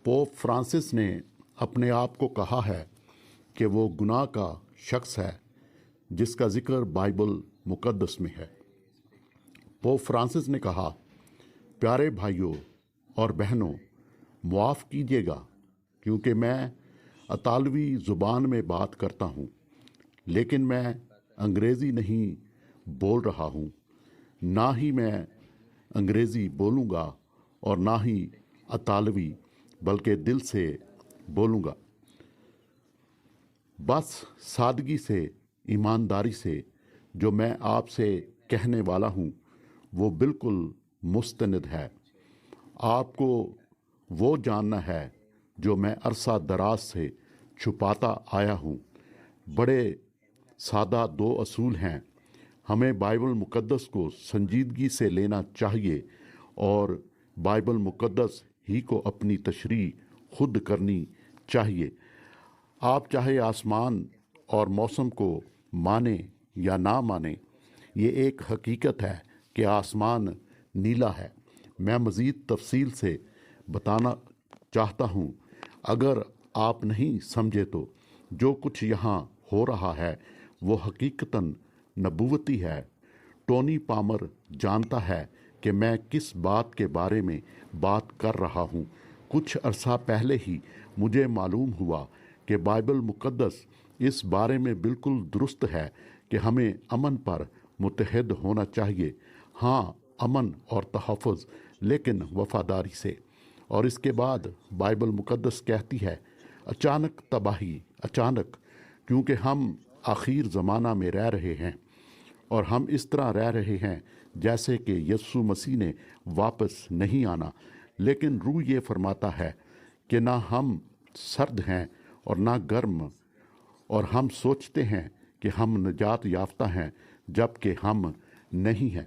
Pope Francis ने अपने आप को कहा है कि वो गुनाह का शख्स है जिसका जिक्र बाइबल मुकद्दस में है। पोप फ्रांसिस ने कहा, प्यारे भाइयों और बहनों, माफ़ कीजिएगा क्योंकि मैं इतालवी ज़ुबान में बात करता हूँ, लेकिन मैं अंग्रेज़ी नहीं बोल रहा हूँ। ना ही मैं अंग्रेज़ी बोलूँगा और ना ही इतालवी, बल्कि दिल से बोलूँगा। बस सादगी से, ईमानदारी से जो मैं आपसे कहने वाला हूँ वो बिल्कुल मुस्तनिद है। आपको वो जानना है जो मैं अरसा दराज से छुपाता आया हूँ। बड़े सादा दो असूल हैं। हमें बाइबल मुकद्दस को संजीदगी से लेना चाहिए और बाइबल मुकद्दस ही को अपनी तशरीह खुद करनी चाहिए। आप चाहे आसमान और मौसम को माने या ना माने, ये एक हकीकत है कि आसमान नीला है। मैं मज़ीद तफसील से बताना चाहता हूँ। अगर आप नहीं समझे तो जो कुछ यहाँ हो रहा है वो हकीकतन नबूवती है। टोनी पामर जानता है कि मैं किस बात के बारे में बात कर रहा हूँ। कुछ अरसा पहले ही मुझे मालूम हुआ कि बाइबल मुकद्दस इस बारे में बिल्कुल दुरुस्त है कि हमें अमन पर मुतहद होना चाहिए। हाँ, अमन और तहफ़्फ़ुज़, लेकिन वफ़ादारी से। और इसके बाद बाइबल मुकद्दस कहती है, अचानक तबाही, अचानक, क्योंकि हम आखिर ज़माना में रह रहे हैं और हम इस तरह रह रहे हैं जैसे कि यीशु मसीह ने वापस नहीं आना। लेकिन रूह ये फरमाता है कि ना हम सर्द हैं और ना गर्म, और हम सोचते हैं कि हम निजात याफ्ता हैं जबकि हम नहीं हैं।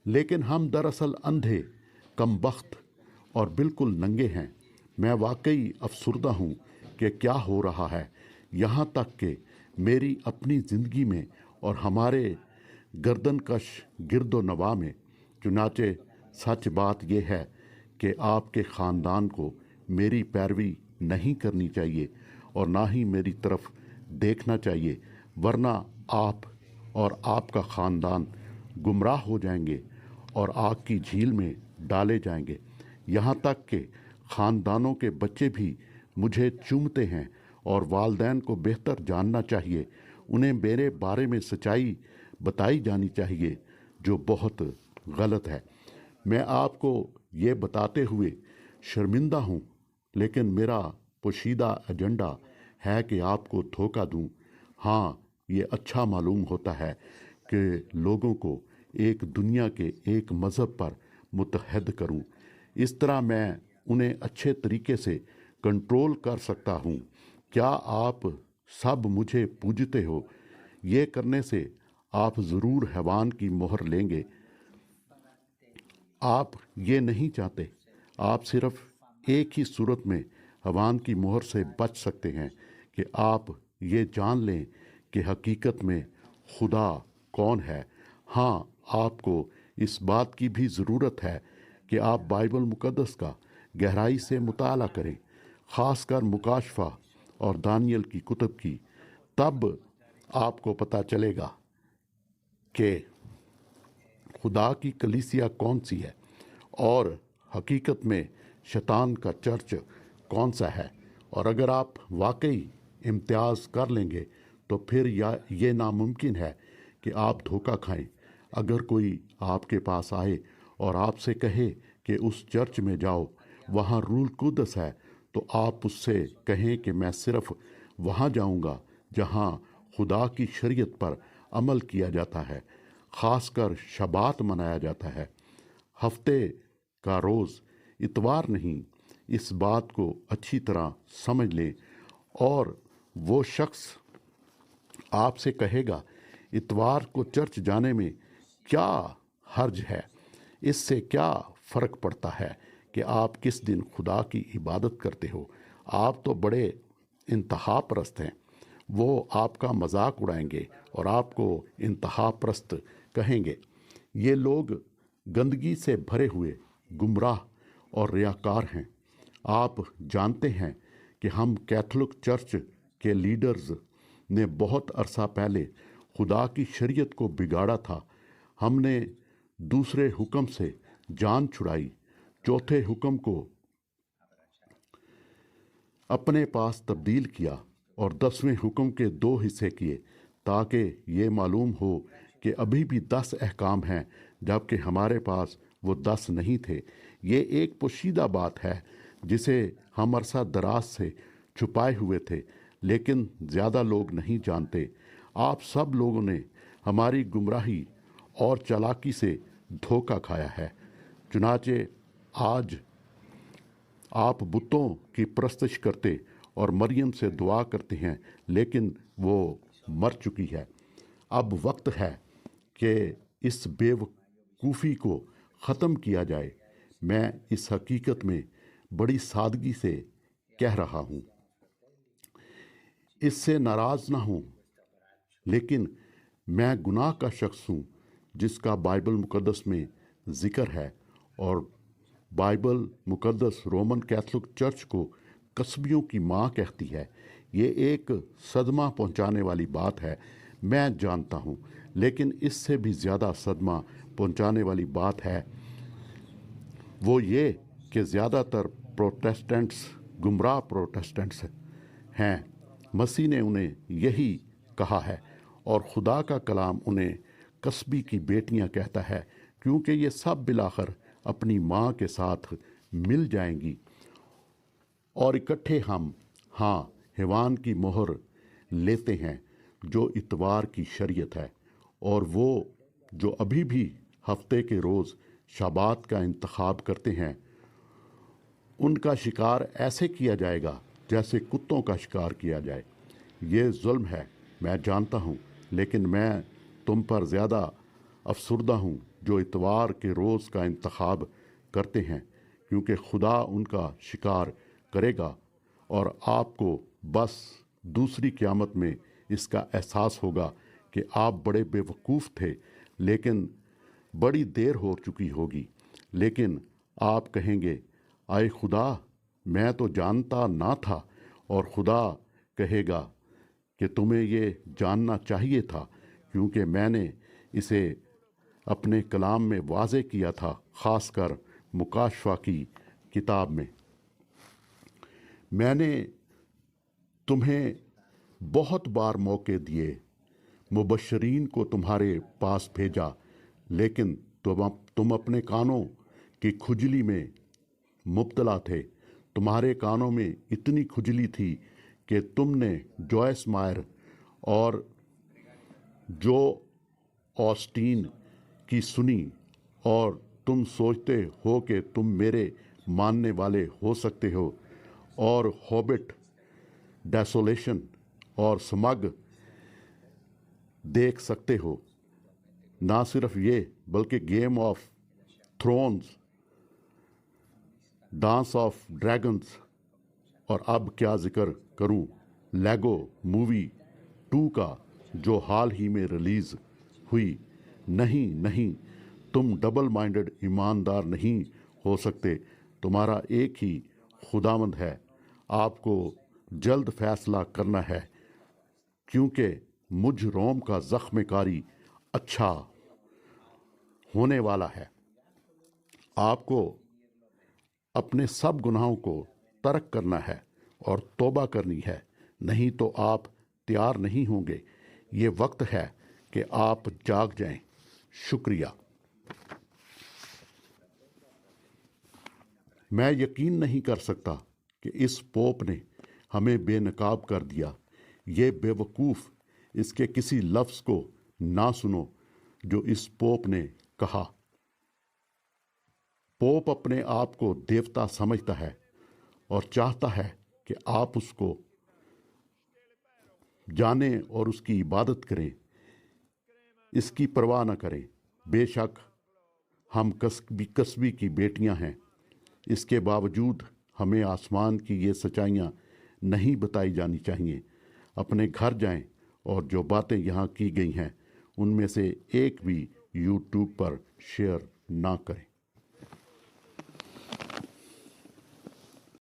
लेकिन हम दरअसल अंधे, कमबख्त और बिल्कुल नंगे हैं। मैं वाकई अफसुर्दा हूँ कि क्या हो रहा है, यहाँ तक कि मेरी अपनी ज़िंदगी में और हमारे गर्दनकश गिरदो नवा में। चुनाचे सच बात यह है कि आपके ख़ानदान को मेरी पैरवी नहीं करनी चाहिए और ना ही मेरी तरफ देखना चाहिए, वरना आप और आपका ख़ानदान गुमराह हो जाएंगे और आग की झील में डाले जाएंगे। यहाँ तक कि ख़ानदानों के बच्चे भी मुझे चूमते हैं और वालिदैन को बेहतर जानना चाहिए। उन्हें मेरे बारे में सच्चाई बताई जानी चाहिए जो बहुत गलत है। मैं आपको ये बताते हुए शर्मिंदा हूँ, लेकिन मेरा पोशीदा एजेंडा है कि आपको धोखा दूँ। हाँ, ये अच्छा मालूम होता है कि लोगों को एक दुनिया के एक मज़हब पर मुतहद करूँ। इस तरह मैं उन्हें अच्छे तरीके से कंट्रोल कर सकता हूँ। क्या आप सब मुझे पूजते हो? ये करने से आप ज़रूर हैवान की मोहर लेंगे। आप ये नहीं चाहते। आप सिर्फ एक ही सूरत में हैवान की मोहर से बच सकते हैं कि आप ये जान लें कि हकीकत में खुदा कौन है। हाँ, आपको इस बात की भी ज़रूरत है कि आप बाइबल मुकद्दस का गहराई से मुताला करें, ख़ासकर मुकाशफा और दानियल की कुतुब की। तब आपको पता चलेगा कि खुदा की कलीसिया कौन सी है और हकीकत में शैतान का चर्च कौन सा है। और अगर आप वाकई इम्तियाज़ कर लेंगे तो फिर ये नामुमकिन है कि आप धोखा खाएं। अगर कोई आपके पास आए और आपसे कहे कि उस चर्च में जाओ, वहाँ रूल कुदस है, तो आप उससे कहें कि मैं सिर्फ वहाँ जाऊँगा जहाँ खुदा की शरीयत पर अमल किया जाता है, ख़ासकर शबात मनाया जाता है, हफ्ते का रोज़, इतवार नहीं। इस बात को अच्छी तरह समझ लें। और वो शख्स आपसे कहेगा, इतवार को चर्च जाने में क्या हर्ज है? इससे क्या फ़र्क पड़ता है कि आप किस दिन खुदा की इबादत करते हो? आप तो बड़े इंतहा परस्त हैं। वो आपका मजाक उड़ाएंगे और आपको इंतहा परस्त कहेंगे। ये लोग गंदगी से भरे हुए गुमराह और रियाकार हैं। आप जानते हैं कि हम कैथोलिक चर्च के लीडर्स ने बहुत अरसा पहले खुदा की शरीयत को बिगाड़ा था। हमने दूसरे हुक्म से जान छुड़ाई, चौथे हुक्म को अपने पास तब्दील किया और 10वें हुक्म के 2 हिस्से किए, ताकि ये मालूम हो कि अभी भी 10 अहकाम हैं, जबकि हमारे पास वो 10 नहीं थे। ये एक पोशीदा बात है जिसे हम अरसा दराज से छुपाए हुए थे, लेकिन ज़्यादा लोग नहीं जानते। आप सब लोगों ने हमारी गुमराही और चालाकी से धोखा खाया है। चुनाचे आज आप बुतों की परस्तिश करते और मरियम से दुआ करते हैं, लेकिन वो मर चुकी है। अब वक्त है कि इस बेवकूफ़ी को ख़त्म किया जाए। मैं इस हकीकत में बड़ी सादगी से कह रहा हूँ, इससे नाराज़ ना हूँ, लेकिन मैं गुनाह का शख्स हूँ जिसका बाइबल मुक़द्दस में ज़िक्र है, और बाइबल मुक़द्दस रोमन कैथोलिक चर्च को कस्बियों की माँ कहती है। ये एक सदमा पहुंचाने वाली बात है, मैं जानता हूँ, लेकिन इससे भी ज़्यादा सदमा पहुंचाने वाली बात है वो ये कि ज़्यादातर प्रोटेस्टेंट्स गुमराह प्रोटेस्टेंट्स हैं। मसीह ने उन्हें यही कहा है, और खुदा का कलाम उन्हें कस्बी की बेटियां कहता है, क्योंकि ये सब बिलाखर अपनी माँ के साथ मिल जाएंगी और इकट्ठे हम हेवान की मोहर लेते हैं, जो इतवार की शरीयत है। और वो जो अभी भी हफ्ते के रोज़ शबात का इंतखाब करते हैं, उनका शिकार ऐसे किया जाएगा जैसे कुत्तों का शिकार किया जाए। ये जुल्म है, मैं जानता हूँ, लेकिन मैं तुम पर ज़्यादा अफसुर्दा हूँ जो इतवार के रोज़ का इंतखाब करते हैं, क्योंकि खुदा उनका शिकार करेगा और आपको बस दूसरी क़यामत में इसका एहसास होगा कि आप बड़े बेवकूफ़ थे, लेकिन बड़ी देर हो चुकी होगी। लेकिन आप कहेंगे, आए खुदा, मैं तो जानता ना था। और खुदा कहेगा कि तुम्हें ये जानना चाहिए था, क्योंकि मैंने इसे अपने कलाम में वाज़े किया था, ख़ासकर मुकाशफा की किताब में। मैंने तुम्हें बहुत बार मौके दिए, मुबश्शिरीन को तुम्हारे पास भेजा, लेकिन तुम अपने कानों की खुजली में मुब्तला थे। तुम्हारे कानों में इतनी खुजली थी कि तुमने जॉयस मायर और जो ऑस्टीन की सुनी, और तुम सोचते हो कि तुम मेरे मानने वाले हो सकते हो, और हॉबिट, डेसोलेशन और स्मग देख सकते हो। ना सिर्फ ये, बल्कि game of thrones, dance of dragons, और अब क्या जिक्र करूं, लेगो मूवी 2 का, जो हाल ही में रिलीज़ हुई। नहीं, तुम डबल माइंडेड ईमानदार नहीं हो सकते। तुम्हारा एक ही खुदावंद है। आपको जल्द फैसला करना है, क्योंकि मुझ रोम का ज़ख्मकारी अच्छा होने वाला है। आपको अपने सब गुनाहों को तर्क करना है और तौबा करनी है, नहीं तो आप तैयार नहीं होंगे। ये वक्त है कि आप जाग जाएं। शुक्रिया। मैं यकीन नहीं कर सकता कि इस पोप ने हमें बेनकाब कर दिया। ये बेवकूफ़ इसके किसी लफ्ज़ को ना सुनो जो इस पोप ने कहा। पोप अपने आप को देवता समझता है और चाहता है कि आप उसको जानें और उसकी इबादत करें, इसकी परवाह न करें। बेशक हम कस्बी की बेटियां हैं, इसके बावजूद हमें आसमान की ये सच्चाइयाँ नहीं बताई जानी चाहिए। अपने घर जाएं और जो बातें यहाँ की गई हैं उनमें से एक भी यूट्यूब पर शेयर ना करें।